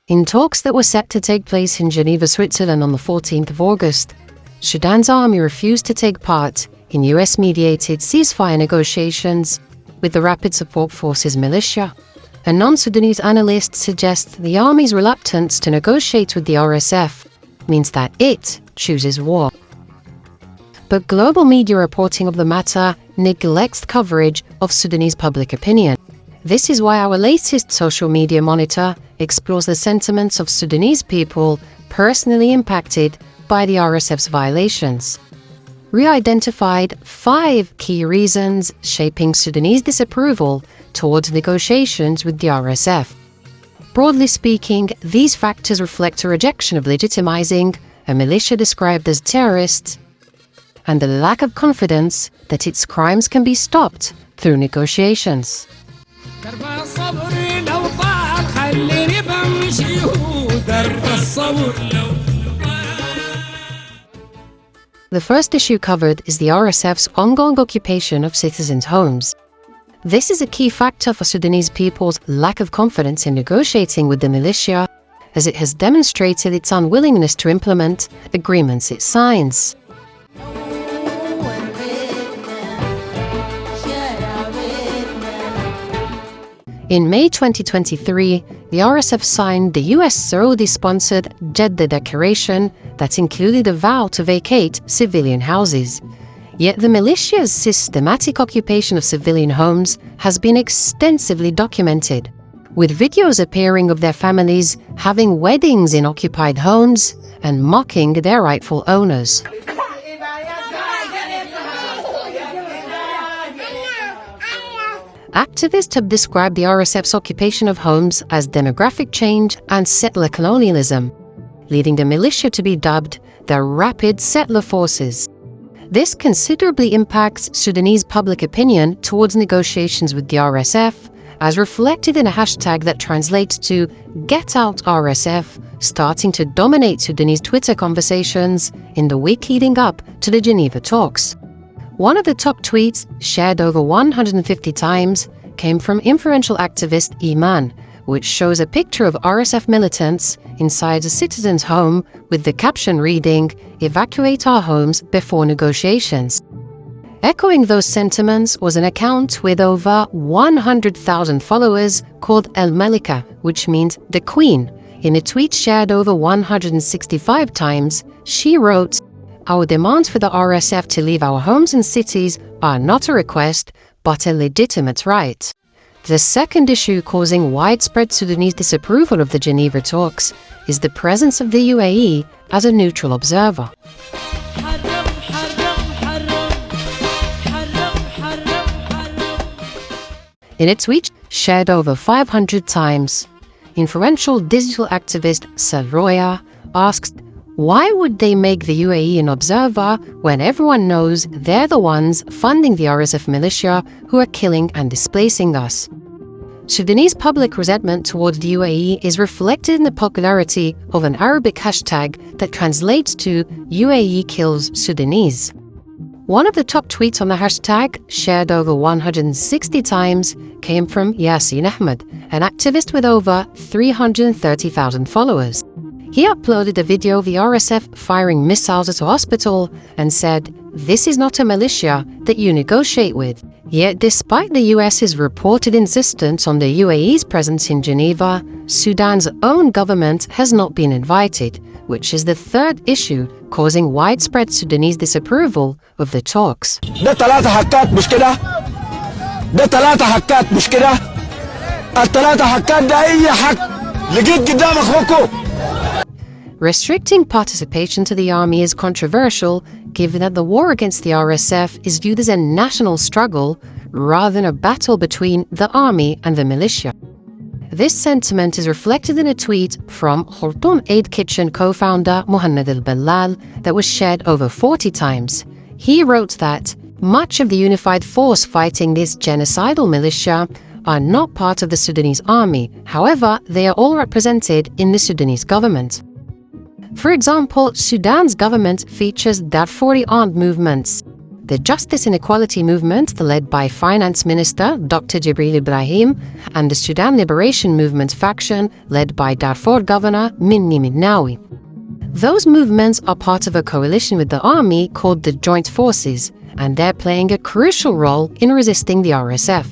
In talks that were set to take place in Geneva, Switzerland on the 14th of August, Sudan's army refused to take part in US-mediated ceasefire negotiations with the Rapid Support Forces militia. A non-Sudanese analyst suggests the army's reluctance to negotiate with the RSF means that it chooses war. But global media reporting of the matter neglects coverage of Sudanese public opinion. This is why our latest social media monitor explores the sentiments of Sudanese people personally impacted by the RSF's violations. We identified 5 key reasons shaping Sudanese disapproval towards negotiations with the RSF. Broadly speaking, these factors reflect a rejection of legitimizing a militia described as terrorists and the lack of confidence that its crimes can be stopped through negotiations. The first issue covered is the RSF's ongoing occupation of citizens' homes. This is a key factor for Sudanese people's lack of confidence in negotiating with the militia, as it has demonstrated its unwillingness to implement agreements it signs. In May 2023, the RSF signed the US Saudi-sponsored Jeddah Declaration that included a vow to vacate civilian houses. Yet the militia's systematic occupation of civilian homes has been extensively documented, with videos appearing of their families having weddings in occupied homes and mocking their rightful owners. Activists have described the RSF's occupation of homes as demographic change and settler colonialism, leading the militia to be dubbed the Rapid Settler Forces. This considerably impacts Sudanese public opinion towards negotiations with the RSF, as reflected in a hashtag that translates to "Get Out RSF," starting to dominate Sudanese Twitter conversations in the week leading up to the Geneva talks. One of the top tweets, shared over 150 times, came from influential activist Iman, which shows a picture of RSF militants inside a citizen's home with the caption reading, "Evacuate our homes before negotiations." Echoing those sentiments was an account with over 100,000 followers called El Malika, which means the Queen. In a tweet shared over 165 times, she wrote, "Our demands for the RSF to leave our homes and cities are not a request, but a legitimate right." The second issue causing widespread Sudanese disapproval of the Geneva talks is the presence of the UAE as a neutral observer. In a tweet shared over 500 times, influential digital activist Salroya asked, "Why would they make the UAE an observer when everyone knows they're the ones funding the RSF militia who are killing and displacing us?" Sudanese public resentment towards the UAE is reflected in the popularity of an Arabic hashtag that translates to "UAE kills Sudanese." One of the top tweets on the hashtag, shared over 160 times, came from Yasin Ahmed, an activist with over 330,000 followers. He uploaded a video of the RSF firing missiles at a hospital and said, "This is not a militia that you negotiate with." Yet despite the US's reported insistence on the UAE's presence in Geneva, Sudan's own government has not been invited, which is the third issue causing widespread Sudanese disapproval of the talks. ده 3 حكات مش كده؟ ده 3 حكات مش كده؟ ال3 حكات ده أي حك لقيت قدام أخوكم. Restricting participation to the army is controversial, given that the war against the RSF is viewed as a national struggle rather than a battle between the army and the militia. This sentiment is reflected in a tweet from Khartoum Aid Kitchen co-founder Mohammed al-Ballal that was shared over 40 times. He wrote that much of the unified force fighting this genocidal militia are not part of the Sudanese army. However, they are all represented in the Sudanese government. For example, Sudan's government features Darfuri armed movements. The Justice and Equality Movement, led by Finance Minister Dr. Jibril Ibrahim, and the Sudan Liberation Movement faction, led by Darfur Governor Minni Minnawi. Those movements are part of a coalition with the army called the Joint Forces, and they're playing a crucial role in resisting the RSF.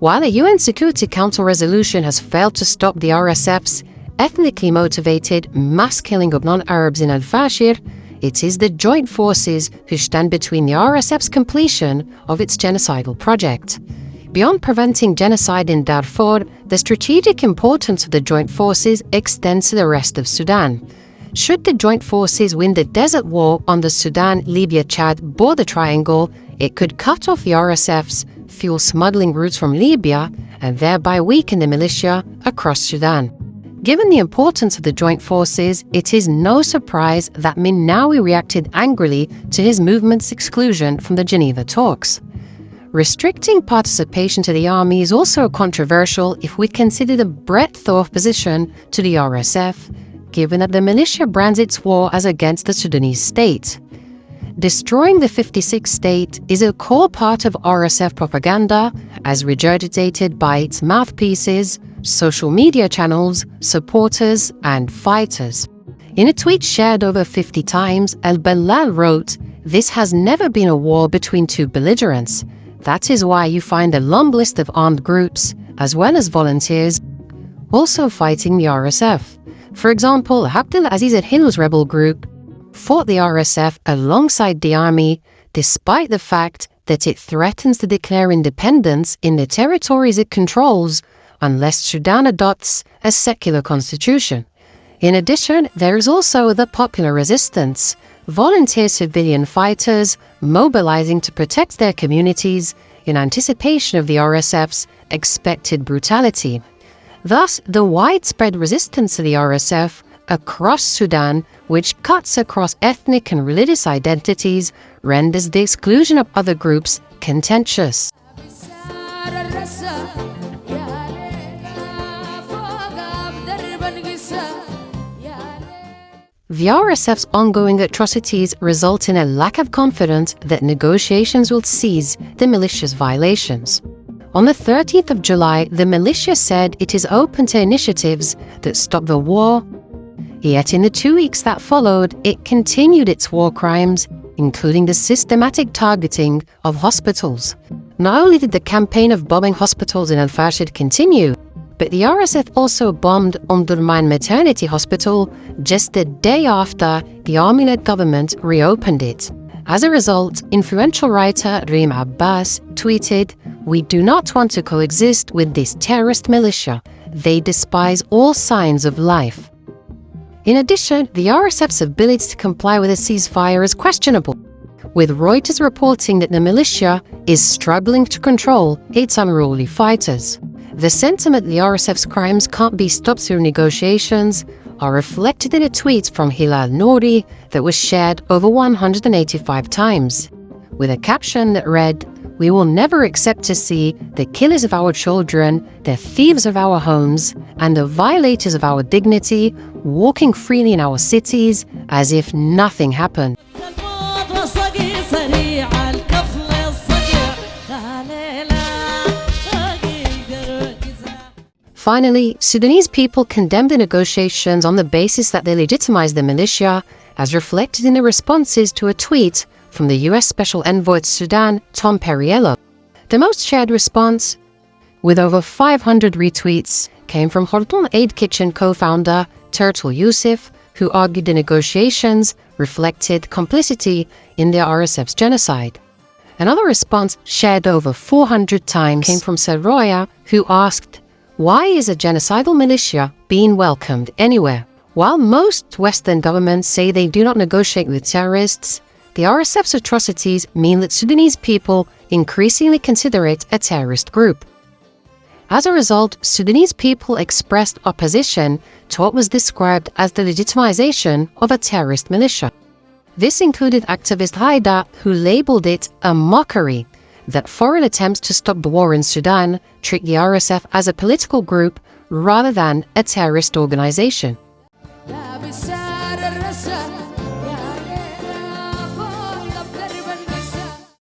While a UN Security Council resolution has failed to stop the RSF's ethnically motivated mass killing of non-Arabs in Al-Fashir, it is the Joint Forces who stand between the RSF's completion of its genocidal project. Beyond preventing genocide in Darfur, the strategic importance of the Joint Forces extends to the rest of Sudan. Should the Joint Forces win the desert war on the Sudan-Libya-Chad border triangle, it could cut off the RSF's fuel smuggling routes from Libya and thereby weaken the militia across Sudan. Given the importance of the Joint Forces, it is no surprise that Minnawi reacted angrily to his movement's exclusion from the Geneva talks. Restricting participation to the army is also controversial if we consider the breadth of opposition to the RSF, given that the militia brands its war as against the Sudanese state. Destroying the 56th state is a core part of RSF propaganda, as regurgitated by its mouthpieces, social media channels, supporters, and fighters. In a tweet shared over 50 times, Al-Balal wrote, "This has never been a war between two belligerents. That is why you find a long list of armed groups, as well as volunteers, also fighting the RSF. For example, Abdel Aziz al-Hil's rebel group fought the RSF alongside the army, despite the fact that it threatens to declare independence in the territories it controls unless Sudan adopts a secular constitution. In addition, there is also the popular resistance, volunteer civilian fighters mobilizing to protect their communities in anticipation of the RSF's expected brutality. Thus, the widespread resistance to the RSF across Sudan, which cuts across ethnic and religious identities, renders the exclusion of other groups contentious. The RSF's ongoing atrocities result in a lack of confidence that negotiations will cease the militia's violations. On the 30th of July, the militia said it is open to initiatives that stop the war. Yet in the 2 weeks that followed, it continued its war crimes, including the systematic targeting of hospitals. Not only did the campaign of bombing hospitals in Al-Fashir continue, but the RSF also bombed Omdurman Maternity Hospital just the day after the army-led government reopened it. As a result, influential writer Reem Abbas tweeted, "We do not want to coexist with this terrorist militia. They despise all signs of life." In addition, the RSF's ability to comply with a ceasefire is questionable, with Reuters reporting that the militia is struggling to control its unruly fighters. The sentiment the RSF's crimes can't be stopped through negotiations are reflected in a tweet from Hilal Nouri that was shared over 185 times, with a caption that read, "We will never accept to see the killers of our children, the thieves of our homes, and the violators of our dignity walking freely in our cities as if nothing happened." Finally, Sudanese people condemned the negotiations on the basis that they legitimize the militia, as reflected in the responses to a tweet from the US Special Envoy to Sudan, Tom Perriello. The most shared response, with over 500 retweets, came from Khartoum Aid Kitchen co-founder Turtle Yusuf, who argued the negotiations reflected complicity in the RSF's genocide. Another response, shared over 400 times, came from Saroya, who asked, "Why is a genocidal militia being welcomed anywhere?" While most Western governments say they do not negotiate with terrorists, the RSF's atrocities mean that Sudanese people increasingly consider it a terrorist group. As a result, Sudanese people expressed opposition to what was described as the legitimization of a terrorist militia. This included activist Haida, who labeled it a mockery that foreign attempts to stop the war in Sudan treat the RSF as a political group rather than a terrorist organization.